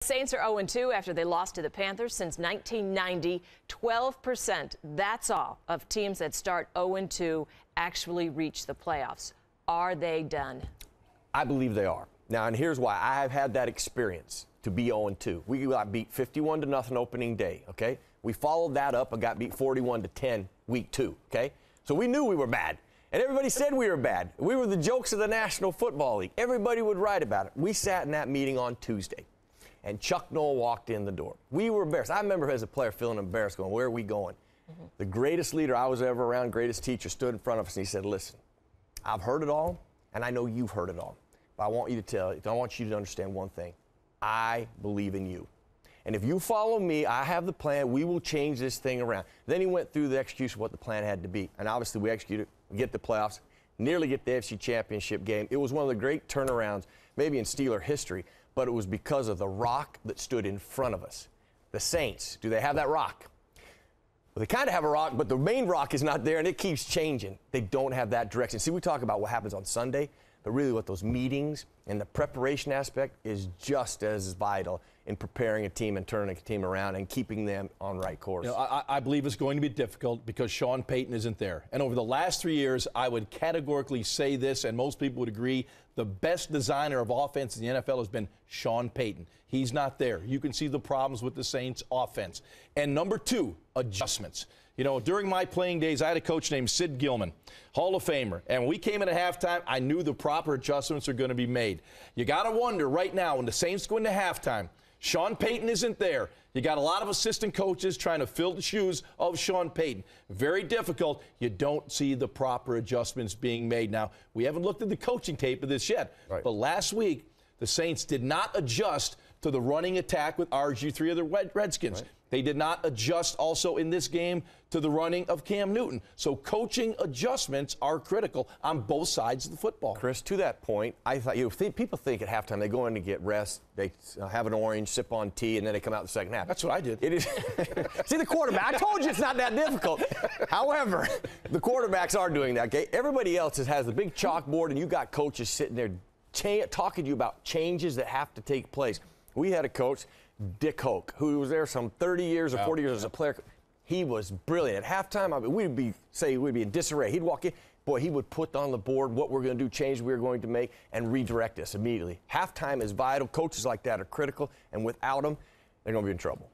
Saints are 0-2 after they lost to the Panthers since 1990. 12%, that's all, of teams that start 0-2 actually reach the playoffs. Are they done? I believe they are. Now, and here's why. I have had that experience to be 0-2. We got beat 51-0 opening day, okay? We followed that up and got beat 41-10 week 2, okay? So we knew we were bad. And everybody said we were bad. We were the jokes of the National Football League. Everybody would write about it. We sat in that meeting on Tuesday, and Chuck Noll walked in the door. We were embarrassed. I remember as a player feeling embarrassed, going, where are we going? The greatest leader I was ever around, greatest teacher, stood in front of us, and he said, listen, I've heard it all, and I know you've heard it all. But I want you to understand one thing. I believe in you. And if you follow me, I have the plan. We will change this thing around. Then he went through the execution of what the plan had to be. And obviously we executed, we get the playoffs, nearly get the AFC Championship game. It was one of the great turnarounds, maybe in Steeler history, but it was because of the rock that stood in front of us. The Saints, do they have that rock? Well, they kind of have a rock, but the main rock is not there, and it keeps changing. They don't have that direction. See, we talk about what happens on Sunday, but really what those meetings and the preparation aspect is just as vital in preparing a team and turning a team around and keeping them on right course. You know, I believe it's going to be difficult because Sean Payton isn't there. And over the last 3 years, I would categorically say this, and most people would agree, the best designer of offense in the NFL has been Sean Payton. He's not there. You can see the problems with the Saints' offense. And number 2, adjustments. You know, during my playing days, I had a coach named Sid Gilman, Hall of Famer. And when we came in at halftime, I knew the proper adjustments are going to be made. You got to wonder right now, when the Saints go into halftime, Sean Payton isn't there. You got a lot of assistant coaches trying to fill the shoes of Sean Payton. Very difficult. You don't see the proper adjustments being made. Now, we haven't looked at the coaching tape of this yet. Right. But last week, the Saints did not adjust to the running attack with RG3 of the Redskins. Right. They did not adjust also in this game to the running of Cam Newton. So coaching adjustments are critical on both sides of the football. Chris, to that point, I thought, people think at halftime they go in to get rest, they have an orange, sip on tea, and then they come out in the second half. That's what I did. It is. See, the quarterback, I told you it's not that difficult. However, the quarterbacks are doing that, okay? Everybody else has the big chalkboard, and you got coaches sitting there talking to you about changes that have to take place. We had a coach, Dick Hoke, who was there some 30 years or 40 years as a player. He was brilliant. At halftime, I mean, we'd be in disarray. He'd walk in. Boy, he would put on the board what we're going to do, change we're going to make, and redirect us immediately. Halftime is vital. Coaches like that are critical, and without them, they're going to be in trouble.